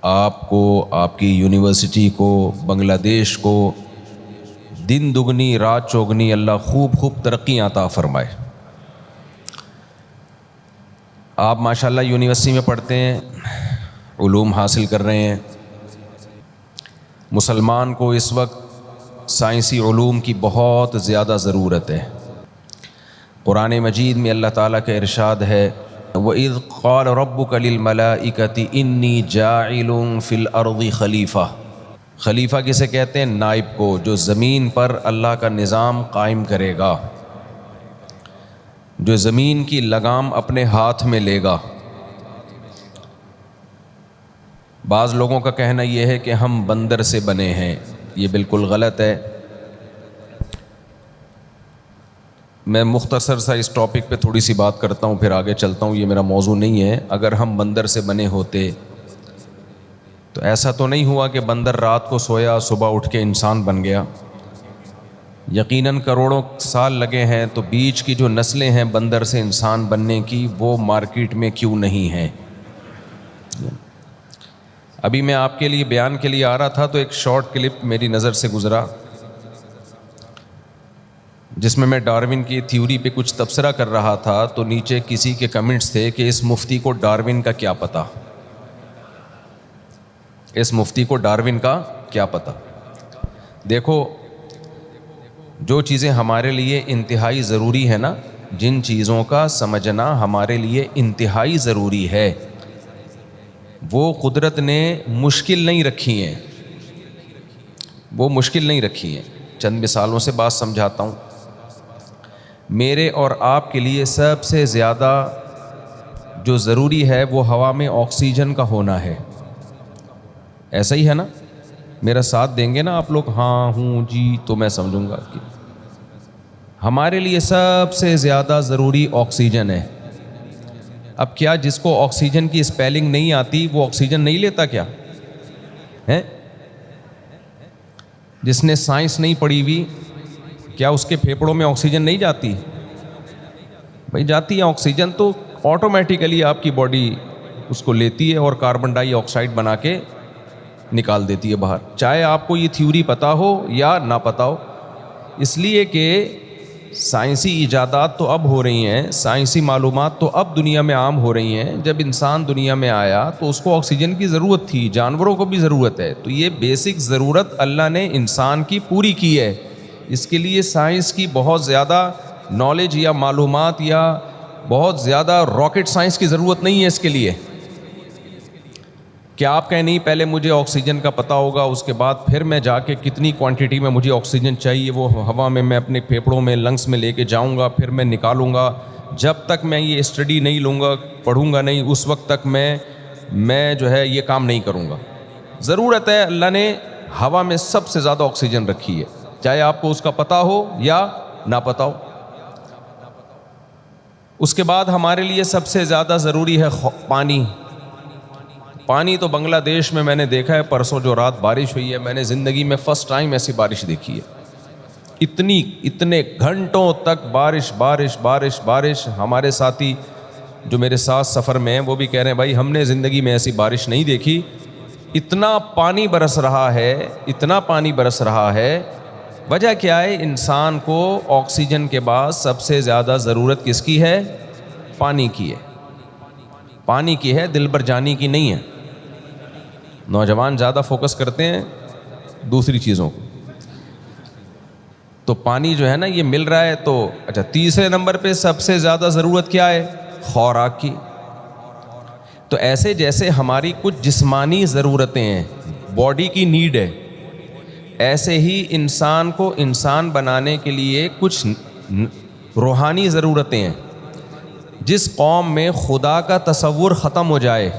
آپ کو، آپ کی یونیورسٹی کو، بنگلہ دیش کو دن دگنی رات چوگنی اللہ خوب خوب ترقی عطا فرمائے۔ آپ ماشاءاللہ یونیورسٹی میں پڑھتے ہیں، علوم حاصل کر رہے ہیں۔ مسلمان کو اس وقت سائنسی علوم کی بہت زیادہ ضرورت ہے۔ قرآن مجید میں اللہ تعالیٰ کا ارشاد ہے وَإِذْ قَالَ رَبُّكَ لِلْمَلَائِكَةِ إِنِّي جَاعِلٌ فِي الْأَرْضِ خلیفہ۔ خلیفہ کسے کہتے ہیں؟ نائب کو، جو زمین پر اللہ کا نظام قائم کرے گا، جو زمین کی لگام اپنے ہاتھ میں لے گا۔ بعض لوگوں کا کہنا یہ ہے کہ ہم بندر سے بنے ہیں، یہ بالکل غلط ہے۔ میں مختصر سا اس ٹاپک پہ تھوڑی سی بات کرتا ہوں، پھر آگے چلتا ہوں، یہ میرا موضوع نہیں ہے۔ اگر ہم بندر سے بنے ہوتے تو ایسا تو نہیں ہوا کہ بندر رات کو سویا، صبح اٹھ کے انسان بن گیا۔ یقیناً کروڑوں سال لگے ہیں، تو بیچ کی جو نسلیں ہیں بندر سے انسان بننے کی، وہ مارکیٹ میں کیوں نہیں ہیں؟ ابھی میں آپ کے لیے بیان کے لیے آ رہا تھا تو ایک شارٹ کلپ میری نظر سے گزرا، جس میں ڈارون کی تھیوری پہ کچھ تبصرہ کر رہا تھا، تو نیچے کسی کے کمنٹس تھے کہ اس مفتی کو ڈارون کا کیا پتہ، اس مفتی کو ڈارون کا کیا پتہ۔ دیکھو، جو چیزیں ہمارے لیے انتہائی ضروری ہے نا، جن چیزوں کا سمجھنا ہمارے لیے انتہائی ضروری ہے، وہ قدرت نے مشکل نہیں رکھی ہیں، وہ مشکل نہیں رکھی ہیں۔ چند مثالوں سے بات سمجھاتا ہوں۔ میرے اور آپ کے لیے سب سے زیادہ جو ضروری ہے وہ ہوا میں آکسیجن کا ہونا ہے، ایسا ہی ہے نا؟ میرا ساتھ دیں گے نا آپ لوگ؟ ہاں ہوں جی، تو میں سمجھوں گا کہ ہمارے لیے سب سے زیادہ ضروری آکسیجن ہے۔ اب کیا جس کو آکسیجن کی اسپیلنگ نہیں آتی وہ آکسیجن نہیں لیتا کیا ہے؟ جس نے سائنس نہیں پڑھی ہوئی، کیا اس کے پھیپھڑوں میں آکسیجن نہیں جاتی؟ بھائی جاتی ہے آکسیجن، تو آٹومیٹیکلی آپ کی باڈی اس کو لیتی ہے اور کاربن ڈائی آکسائڈ بنا کے نکال دیتی ہے باہر، چاہے آپ کو یہ تھیوری پتہ ہو یا نہ پتہ ہو۔ اس لیے کہ سائنسی ایجادات تو اب ہو رہی ہیں، سائنسی معلومات تو اب دنیا میں عام ہو رہی ہیں۔ جب انسان دنیا میں آیا تو اس کو آکسیجن کی ضرورت تھی، جانوروں کو بھی ضرورت ہے، تو یہ بیسک ضرورت اللہ نے انسان کی پوری کی ہے۔ اس کے لیے سائنس کی بہت زیادہ نالج یا معلومات یا بہت زیادہ راکٹ سائنس کی ضرورت نہیں ہے اس کے لیے۔ کہ آپ کہیں نہیں پہلے مجھے آکسیجن کا پتہ ہوگا، اس کے بعد پھر میں جا کے کتنی کوانٹٹی میں مجھے آکسیجن چاہیے وہ ہوا میں اپنے پھیپھڑوں میں لنگس میں لے کے جاؤں گا، پھر میں نکالوں گا۔ جب تک میں یہ اسٹڈی نہیں لوں گا، پڑھوں گا نہیں، اس وقت تک میں جو ہے یہ کام نہیں کروں گا۔ ضرورت ہے، اللہ نے ہوا میں سب سے زیادہ آکسیجن رکھی ہے، چاہے آپ کو اس کا پتہ ہو یا نہ پتہ ہو۔ اس کے بعد ہمارے لیے سب سے زیادہ ضروری ہے پانی۔ پانی تو بنگلہ دیش میں نے دیکھا ہے، پرسوں جو رات بارش ہوئی ہے، میں نے زندگی میں فرسٹ ٹائم ایسی بارش دیکھی ہے۔ اتنے گھنٹوں تک بارش بارش بارش بارش۔ ہمارے ساتھی جو میرے ساتھ سفر میں ہیں وہ بھی کہہ رہے ہیں بھائی ہم نے زندگی میں ایسی بارش نہیں دیکھی، اتنا پانی برس رہا ہے، اتنا پانی برس رہا ہے۔ وجہ کیا ہے؟ انسان کو آکسیجن کے بعد سب سے زیادہ ضرورت کس کی ہے؟ پانی کی ہے، پانی کی ہے، دل بر جانی کی نہیں ہے۔ نوجوان زیادہ فوکس کرتے ہیں دوسری چیزوں کو، تو پانی جو ہے نا یہ مل رہا ہے۔ تو اچھا، تیسرے نمبر پہ سب سے زیادہ ضرورت کیا ہے؟ خوراک کی۔ تو ایسے جیسے ہماری کچھ جسمانی ضرورتیں ہیں، باڈی کی نیڈ ہے، ایسے ہی انسان کو انسان بنانے کے لیے کچھ روحانی ضرورتیں ہیں۔ جس قوم میں خدا کا تصور ختم ہو جائے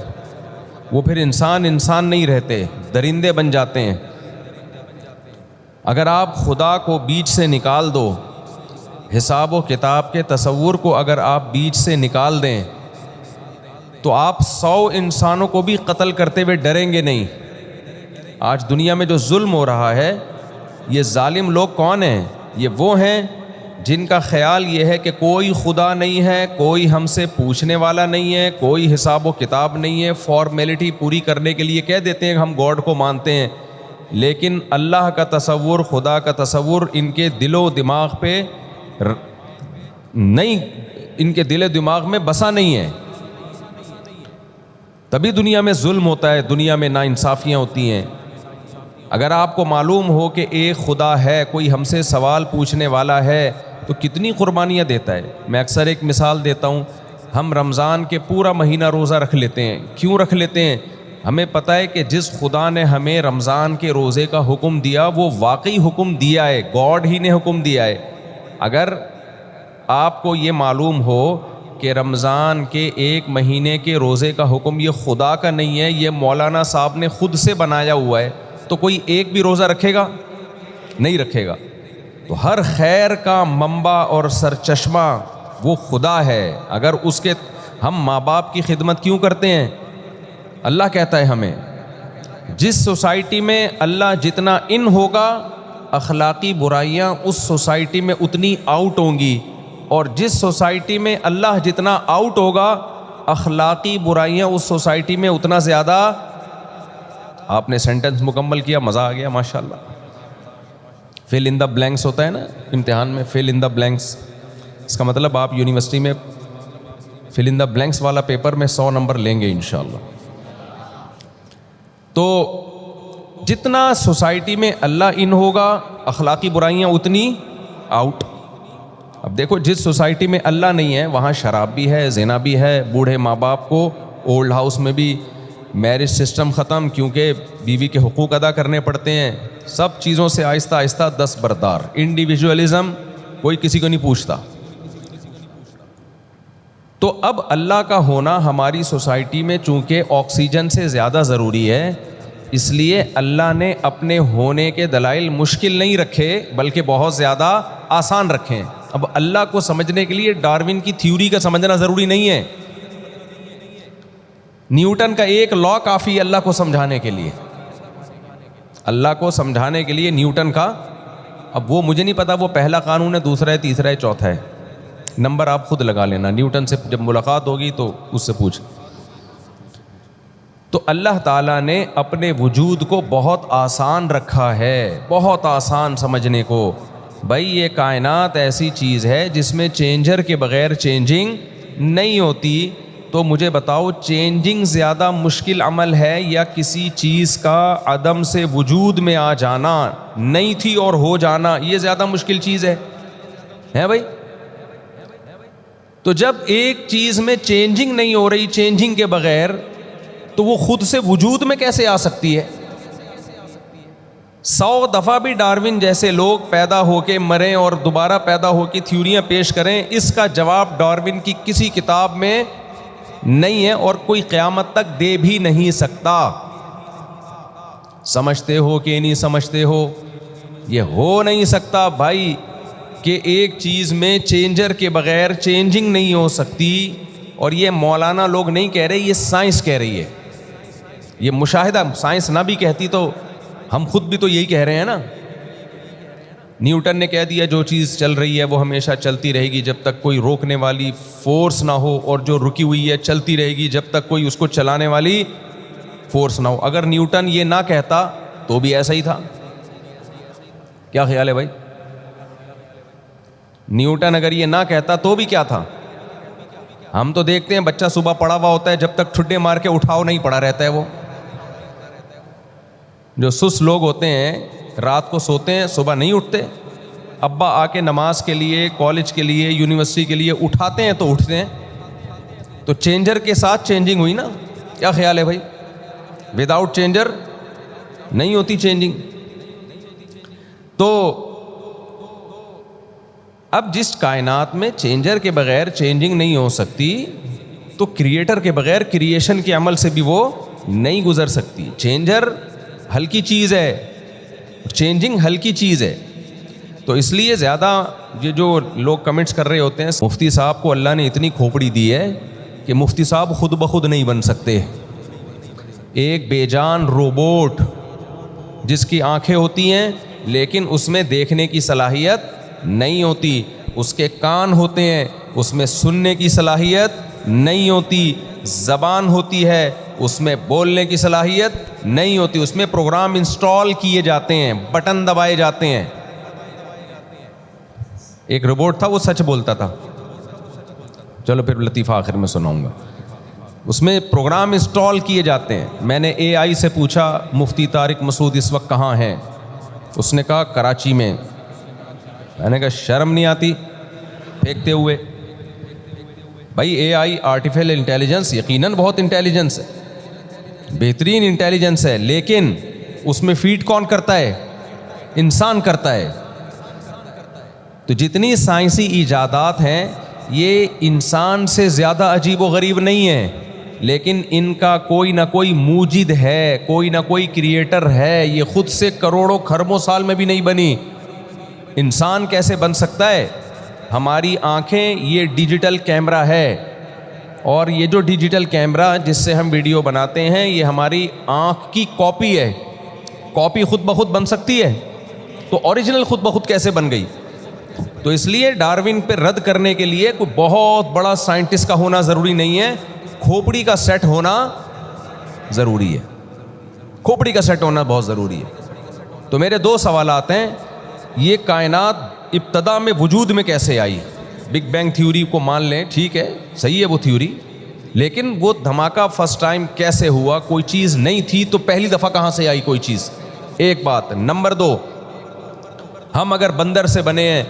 وہ پھر انسان نہیں رہتے، درندے بن جاتے ہیں۔ اگر آپ خدا کو بیچ سے نکال دو، حساب و کتاب کے تصور کو اگر آپ بیچ سے نکال دیں، تو آپ 100 انسانوں کو بھی قتل کرتے ہوئے ڈریں گے نہیں۔ آج دنیا میں جو ظلم ہو رہا ہے، یہ ظالم لوگ کون ہیں؟ یہ وہ ہیں جن کا خیال یہ ہے کہ کوئی خدا نہیں ہے, کوئی ہم سے پوچھنے والا نہیں ہے, کوئی حساب و کتاب نہیں ہے, فارمیلٹی پوری کرنے کے لیے کہہ دیتے ہیں کہ ہم گاڈ کو مانتے ہیں, لیکن اللہ کا تصور, خدا کا تصور ان کے دل و دماغ پہ نہیں, ان کے دل و دماغ میں بسا نہیں ہے. تبھی دنیا میں ظلم ہوتا ہے, دنیا میں ناانصافیاں ہوتی ہیں. اگر آپ کو معلوم ہو کہ ایک خدا ہے, کوئی ہم سے سوال پوچھنے والا ہے, تو کتنی قربانیاں دیتا ہے. میں اکثر ایک مثال دیتا ہوں, ہم رمضان کے پورا مہینہ روزہ رکھ لیتے ہیں. کیوں رکھ لیتے ہیں؟ ہمیں پتہ ہے کہ جس خدا نے ہمیں رمضان کے روزے کا حکم دیا وہ واقعی حکم دیا ہے, گاڈ ہی نے حکم دیا ہے. اگر آپ کو یہ معلوم ہو کہ رمضان کے ایک مہینے کے روزے کا حکم یہ خدا کا نہیں ہے, یہ مولانا صاحب نے خود سے بنایا ہوا ہے, تو کوئی ایک بھی روزہ رکھے گا؟ نہیں رکھے گا. تو ہر خیر کا منبع اور سرچشمہ وہ خدا ہے. اگر اس کے ہم ماں باپ کی خدمت کیوں کرتے ہیں؟ اللہ کہتا ہے ہمیں, جس سوسائٹی میں اللہ جتنا ان ہوگا اخلاقی برائیاں اس سوسائٹی میں اتنی آؤٹ ہوں گی, اور جس سوسائٹی میں اللہ جتنا آؤٹ ہوگا اخلاقی برائیاں اس سوسائٹی میں اتنا زیادہ. آپ نے سینٹنس مکمل کیا, مزہ آ گیا ماشاءاللہ. فل ان دا بلینکس ہوتا ہے نا امتحان میں, فل ان دا بلینکس, اس کا مطلب آپ یونیورسٹی میں فل ان دا بلینکس والا پیپر میں 100 نمبر لیں گے انشاءاللہ. تو جتنا سوسائٹی میں اللہ ان ہوگا اخلاقی برائیاں اتنی آؤٹ. اب دیکھو جس سوسائٹی میں اللہ نہیں ہے وہاں شراب بھی ہے, زنا بھی ہے, بوڑھے ماں باپ کو اولڈ ہاؤس میں بھی میرج سسٹم ختم, کیونکہ بیوی کے حقوق ادا کرنے پڑتے ہیں. سب چیزوں سے آہستہ آہستہ دستبردار, انڈیویجولزم, کوئی کسی کو نہیں پوچھتا. تو اب اللہ کا ہونا ہماری سوسائٹی میں چونکہ آکسیجن سے زیادہ ضروری ہے, اس لیے اللہ نے اپنے ہونے کے دلائل مشکل نہیں رکھے بلکہ بہت زیادہ آسان رکھے. اب اللہ کو سمجھنے کے لیے ڈارون کی تھیوری کا سمجھنا ضروری نہیں ہے, نیوٹن کا ایک لا کافی ہے اللہ کو سمجھانے کے لیے. اللہ کو سمجھانے کے لیے نیوٹن کا, اب وہ مجھے نہیں پتا وہ پہلا قانون ہے, دوسرا ہے, تیسرا ہے, چوتھا ہے, نمبر آپ خود لگا لینا. نیوٹن سے جب ملاقات ہوگی تو اس سے پوچھ. تو اللہ تعالیٰ نے اپنے وجود کو بہت آسان رکھا ہے, بہت آسان سمجھنے کو. بھائی یہ کائنات ایسی چیز ہے جس میں چینجر کے بغیر چینجنگ نہیں ہوتی. تو مجھے بتاؤ چینجنگ زیادہ مشکل عمل ہے یا کسی چیز کا عدم سے وجود میں آ جانا, نہیں تھی اور ہو جانا, یہ زیادہ مشکل چیز ہے بھائی؟ تو جب ایک چیز میں چینجنگ نہیں ہو رہی چینجنگ کے بغیر, تو وہ خود سے وجود میں کیسے آ سکتی ہے؟ 100 دفعہ بھی ڈارون جیسے لوگ پیدا ہو کے مریں اور دوبارہ پیدا ہو کے تھیوریاں پیش کریں, اس کا جواب ڈارون کی کسی کتاب میں نہیں ہے اور کوئی قیامت تک دے بھی نہیں سکتا. سمجھتے ہو کہ نہیں سمجھتے ہو, یہ ہو نہیں سکتا بھائی کہ ایک چیز میں چینجر کے بغیر چینجنگ نہیں ہو سکتی. اور یہ مولانا لوگ نہیں کہہ رہے, یہ سائنس کہہ رہی ہے. یہ مشاہدہ, سائنس نہ بھی کہتی تو ہم خود بھی تو یہی کہہ رہے ہیں نا. نیوٹن نے کہہ دیا جو چیز چل رہی ہے وہ ہمیشہ چلتی رہے گی جب تک کوئی روکنے والی فورس نہ ہو, اور جو رکی ہوئی ہے چلتی رہے گی جب تک کوئی اس کو چلانے والی فورس نہ ہو. اگر نیوٹن یہ نہ کہتا تو بھی ایسا ہی تھا. کیا خیال ہے بھائی؟ نیوٹن اگر یہ نہ کہتا تو بھی کیا تھا؟ ہم تو دیکھتے ہیں بچہ صبح پڑا ہوا ہوتا ہے, جب تک ٹھڈے مار کے اٹھاؤ نہیں پڑا رہتا ہے. وہ جو سست لوگ ہوتے ہیں رات کو سوتے ہیں, صبح نہیں اٹھتے, ابا آ کے نماز کے لیے, کالج کے لیے, یونیورسٹی کے لیے اٹھاتے ہیں تو اٹھتے ہیں. تو چینجر کے ساتھ چینجنگ ہوئی نا. کیا خیال ہے بھائی؟ وداؤٹ چینجر نہیں ہوتی چینجنگ. تو اب جس کائنات میں چینجر کے بغیر چینجنگ نہیں ہو سکتی, تو کریٹر کے بغیر کریشن کے عمل سے بھی وہ نہیں گزر سکتی. چینجر ہلکی چیز ہے, چینجنگ ہلکی چیز ہے. تو اس لیے زیادہ یہ جو لوگ کمنٹس کر رہے ہوتے ہیں, مفتی صاحب کو اللہ نے اتنی کھوپڑی دی ہے کہ مفتی صاحب خود بخود نہیں بن سکتے. ایک بے جان روبوٹ جس کی آنکھیں ہوتی ہیں لیکن اس میں دیکھنے کی صلاحیت نہیں ہوتی. اس کے کان ہوتے ہیں، اس میں سننے کی صلاحیت نہیں ہوتی، زبان ہوتی ہے، اس میں بولنے کی صلاحیت نہیں ہوتی، اس میں پروگرام انسٹال کیے جاتے ہیں، بٹن دبائے جاتے ہیں۔ ایک روبوٹ تھا، وہ سچ بولتا تھا، چلو پھر لطیفہ آخر میں سناؤں گا، اس میں پروگرام انسٹال کیے جاتے ہیں۔ میں نے اے آئی سے پوچھا مفتی طارق مسعود اس وقت کہاں ہیں؟ اس نے کہا کراچی میں۔ میں نے کہا شرم نہیں آتی پھینکتے ہوئے؟ بھائی اے آئی آرٹیفیشل انٹیلیجنس یقیناً بہت انٹیلیجنس ہے، بہترین انٹیلیجنس ہے، لیکن اس میں فیڈ کون کرتا ہے؟ انسان کرتا ہے۔ تو جتنی سائنسی ایجادات ہیں یہ انسان سے زیادہ عجیب و غریب نہیں ہیں، لیکن ان کا کوئی نہ کوئی موجد ہے، کوئی نہ کوئی کریٹر ہے، یہ خود سے کروڑوں کھربوں سال میں بھی نہیں بنی۔ انسان کیسے بن سکتا ہے؟ ہماری آنکھیں یہ ڈیجیٹل کیمرہ ہے، اور یہ جو ڈیجیٹل کیمرہ جس سے ہم ویڈیو بناتے ہیں یہ ہماری آنکھ کی کاپی ہے۔ کاپی خود بخود بن سکتی ہے؟ تو اوریجنل خود بخود کیسے بن گئی؟ تو اس لیے ڈارون پہ رد کرنے کے لیے کوئی بہت بڑا سائنٹسٹ کا ہونا ضروری نہیں ہے، کھوپڑی کا سیٹ ہونا ضروری ہے، کھوپڑی کا سیٹ ہونا بہت ضروری ہے۔ تو میرے دو سوالات ہیں، یہ کائنات ابتدا میں وجود میں کیسے آئی؟ بگ بینگ تھیوری کو مان لیں، ٹھیک ہے صحیح ہے وہ تھیوری، لیکن وہ دھماکہ فرسٹ ٹائم کیسے ہوا؟ کوئی چیز نہیں تھی تو پہلی دفعہ کہاں سے آئی کوئی چیز؟ ایک بات۔ نمبر دو، ہم اگر بندر سے بنے ہیں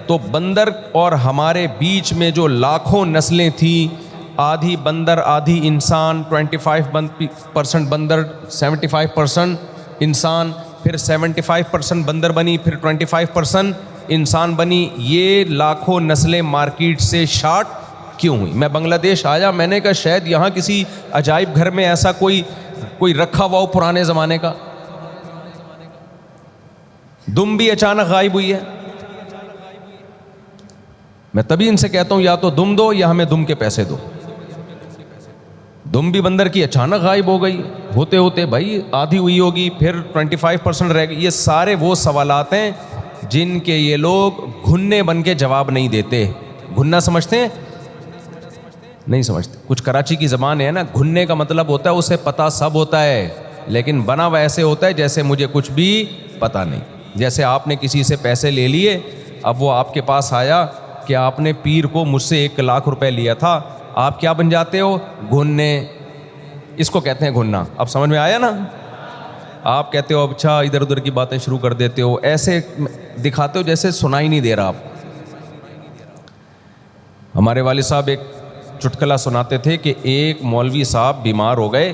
تو بندر اور ہمارے بیچ میں جو لاکھوں نسلیں تھیں، آدھی بندر آدھی انسان، 25% بندر 75% انسان، پھر 75% بندر بنی، پھر 25% انسان بنی، یہ لاکھوں نسلیں مارکیٹ سے شارٹ کیوں ہوئی؟ میں بنگلہ دیش آیا، میں نے کہا شاید یہاں کسی عجائب گھر میں ایسا کوئی رکھا ہوا ہو پرانے زمانے کا، دم بھی اچانک غائب ہوئی ہے۔ میں تبھی ان سے کہتا ہوں یا تو دم دو یا ہمیں دم کے پیسے دو۔ دم بھی بندر کی اچانک غائب ہو گئی، ہوتے ہوتے بھائی آدھی ہوئی ہوگی، پھر 25% رہ گئی۔ یہ سارے وہ سوالات ہیں جن کے یہ لوگ گھنے بن کے جواب نہیں دیتے۔ گھننا سمجھتے ہیں؟ نہیں سمجھتے۔ کچھ کراچی کی زبان ہے نا، گھننے کا مطلب ہوتا ہے اسے پتہ سب ہوتا ہے، لیکن بنا ویسے ہوتا ہے جیسے مجھے کچھ بھی پتہ نہیں۔ جیسے آپ نے کسی سے پیسے لے لیے، اب وہ آپ کے پاس آیا کہ آپ نے پیر کو مجھ سے 1 لاکھ روپے لیا تھا، آپ کیا بن جاتے ہو؟ گھننے۔ اس کو کہتے ہیں گھننا۔ اب سمجھ میں آیا نا؟ آپ کہتے ہو اچھا، ادھر ادھر کی باتیں شروع کر دیتے ہو، ایسے دکھاتے ہو جیسے سنائی نہیں دے رہا آپ۔ ہمارے والد صاحب ایک چٹکلا سناتے تھے کہ ایک مولوی صاحب بیمار ہو گئے،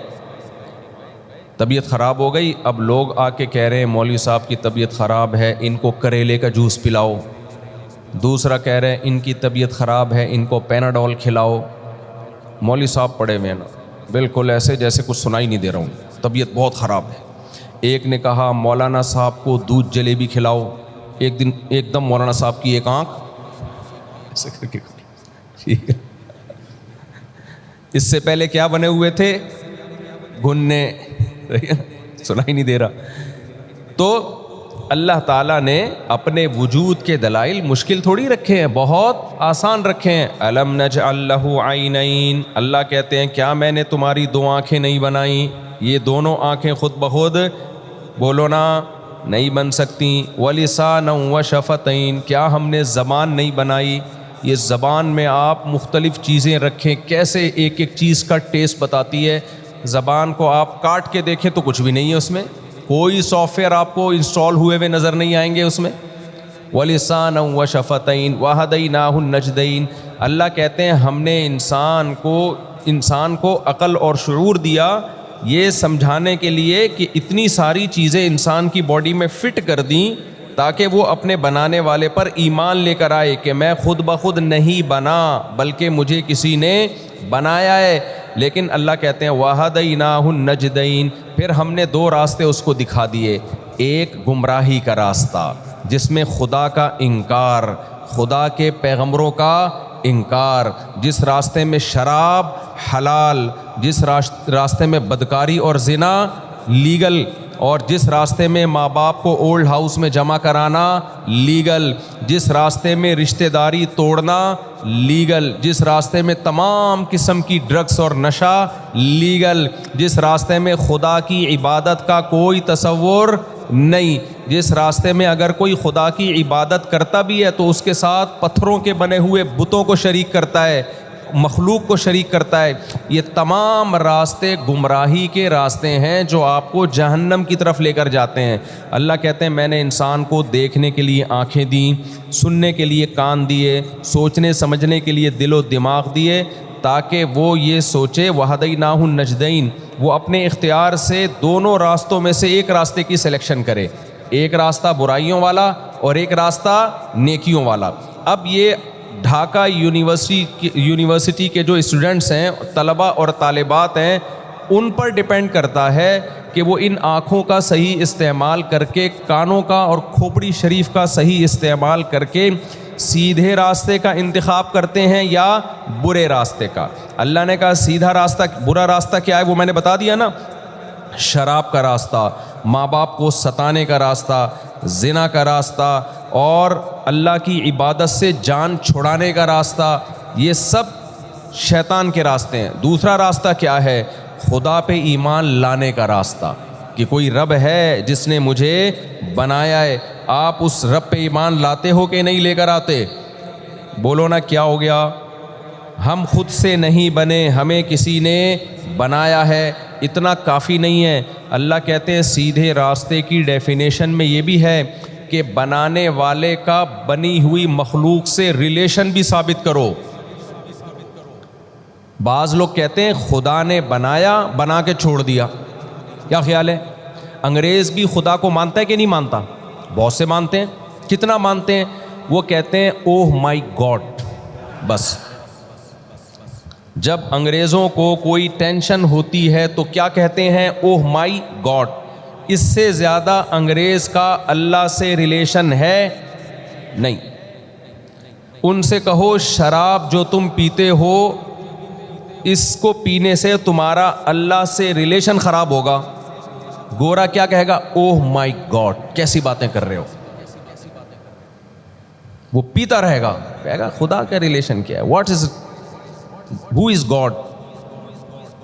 طبیعت خراب ہو گئی، اب لوگ آ کے کہہ رہے ہیں مولوی صاحب کی طبیعت خراب ہے، ان کو کریلے کا جوس پلاؤ۔ دوسرا کہہ رہے ہیں ان کی طبیعت خراب ہے، ان کو پیناڈول کھلاؤ۔ مولوی صاحب پڑے ہوئے ہیں نا، بالکل ایسے جیسے کچھ سنائی نہیں دے رہا ہوں، طبیعت بہت خراب ہے۔ ایک نے کہا مولانا صاحب کو دودھ جلیبی کھلاؤ۔ ایک دم مولانا صاحب کی ایک آنکھ ایسے کر کے، ٹھیک ہے، اس سے پہلے کیا بنے ہوئے تھے؟ گھننے، سنائی نہیں دے رہا۔ تو اللہ تعالیٰ نے اپنے وجود کے دلائل مشکل تھوڑی رکھے ہیں، بہت آسان رکھے ہیں۔ الم نجعل لہ عینین، اللہ کہتے ہیں کیا میں نے تمہاری 2 آنکھیں نہیں بنائیں؟ یہ دونوں آنکھیں خود بخود بولو نا نہیں بن سکتی۔ ولسانا وشفتین، کیا ہم نے زبان نہیں بنائی؟ یہ زبان میں آپ مختلف چیزیں رکھیں، کیسے ایک ایک چیز کا ٹیسٹ بتاتی ہے۔ زبان کو آپ کاٹ کے دیکھیں تو کچھ بھی نہیں ہے اس میں، کوئی سافٹ ویئر آپ کو انسٹال ہوئے ہوئے نظر نہیں آئیں گے اس میں۔ وَلِسَانًا وَشَفَتَيْن وَهَدَيْنَاهُ النَّجْدَيْن، اللہ کہتے ہیں ہم نے انسان کو عقل اور شعور دیا یہ سمجھانے کے لیے کہ اتنی ساری چیزیں انسان کی باڈی میں فٹ کر دیں تاکہ وہ اپنے بنانے والے پر ایمان لے کر آئے کہ میں خود بخود نہیں بنا بلکہ مجھے کسی نے بنایا ہے۔ لیکن اللہ کہتے ہیں وَهَدَيْنَاهُ النَّجْدَيْن، پھر ہم نے 2 راستے اس کو دکھا دیے، ایک گمراہی کا راستہ جس میں خدا کا انکار، خدا کے پیغمبروں کا انکار، جس راستے میں شراب حلال، جس راستے میں بدکاری اور زنا لیگل اور جس راستے میں ماں باپ کو اولڈ ہاؤس میں جمع کرانا لیگل، جس راستے میں رشتہ داری توڑنا لیگل، جس راستے میں تمام قسم کی ڈرگس اور نشہ لیگل، جس راستے میں خدا کی عبادت کا کوئی تصور نہیں، جس راستے میں اگر کوئی خدا کی عبادت کرتا بھی ہے تو اس کے ساتھ پتھروں کے بنے ہوئے بتوں کو شریک کرتا ہے، مخلوق کو شریک کرتا ہے، یہ تمام راستے گمراہی کے راستے ہیں جو آپ کو جہنم کی طرف لے کر جاتے ہیں۔ اللہ کہتے ہیں میں نے انسان کو دیکھنے کے لیے آنکھیں دیں، سننے کے لیے کان دیے، سوچنے سمجھنے کے لیے دل و دماغ دیے، تاکہ وہ یہ سوچے وَهَدَيْنَاهُ النَّجْدَيْنِ، وہ اپنے اختیار سے دونوں راستوں میں سے ایک راستے کی سلیکشن کرے، ایک راستہ برائیوں والا اور ایک راستہ نیکیوں والا۔ اب یہ ڈھاکہ یونیورسٹی کے جو اسٹوڈنٹس ہیں، طلباء اور طالبات ہیں، ان پر ڈیپینڈ کرتا ہے کہ وہ ان آنکھوں کا صحیح استعمال کر کے، کانوں کا اور کھوپڑی شریف کا صحیح استعمال کر کے سیدھے راستے کا انتخاب کرتے ہیں یا برے راستے کا۔ اللہ نے کہا سیدھا راستہ، برا راستہ کیا ہے وہ میں نے بتا دیا نا، شراب کا راستہ، ماں باپ کو ستانے کا راستہ، زنا کا راستہ اور اللہ کی عبادت سے جان چھڑانے کا راستہ، یہ سب شیطان کے راستے ہیں۔ دوسرا راستہ کیا ہے؟ خدا پہ ایمان لانے کا راستہ، کہ کوئی رب ہے جس نے مجھے بنایا ہے۔ آپ اس رب پہ ایمان لاتے ہو کہ نہیں لے کر آتے؟ بولو نا کیا ہو گیا؟ ہم خود سے نہیں بنے، ہمیں کسی نے بنایا ہے۔ اتنا کافی نہیں ہے، اللہ کہتے ہیں سیدھے راستے کی ڈیفینیشن میں یہ بھی ہے کہ بنانے والے کا بنی ہوئی مخلوق سے ریلیشن بھی ثابت کرو۔ بعض لوگ کہتے ہیں خدا نے بنایا، بنا کے چھوڑ دیا۔ کیا خیال ہے؟ انگریز بھی خدا کو مانتا ہے کہ نہیں مانتا؟ بہت سے مانتے ہیں۔ کتنا مانتے ہیں؟ وہ کہتے ہیں اوہ مائی گاڈ۔ بس جب انگریزوں کو کوئی ٹینشن ہوتی ہے تو کیا کہتے ہیں؟ اوہ مائی گاڈ۔ اس سے زیادہ انگریز کا اللہ سے ریلیشن ہے نہیں۔ ان سے کہو شراب جو تم پیتے ہو اس کو پینے سے تمہارا اللہ سے ریلیشن خراب ہوگا۔ گورا کیا کہے گا؟ اوہ مائی گاڈ، کیسی باتیں کر رہے ہو۔ وہ پیتا رہے گا، کہے گا خدا کا ریلیشن کیا ہے؟ What is who is God?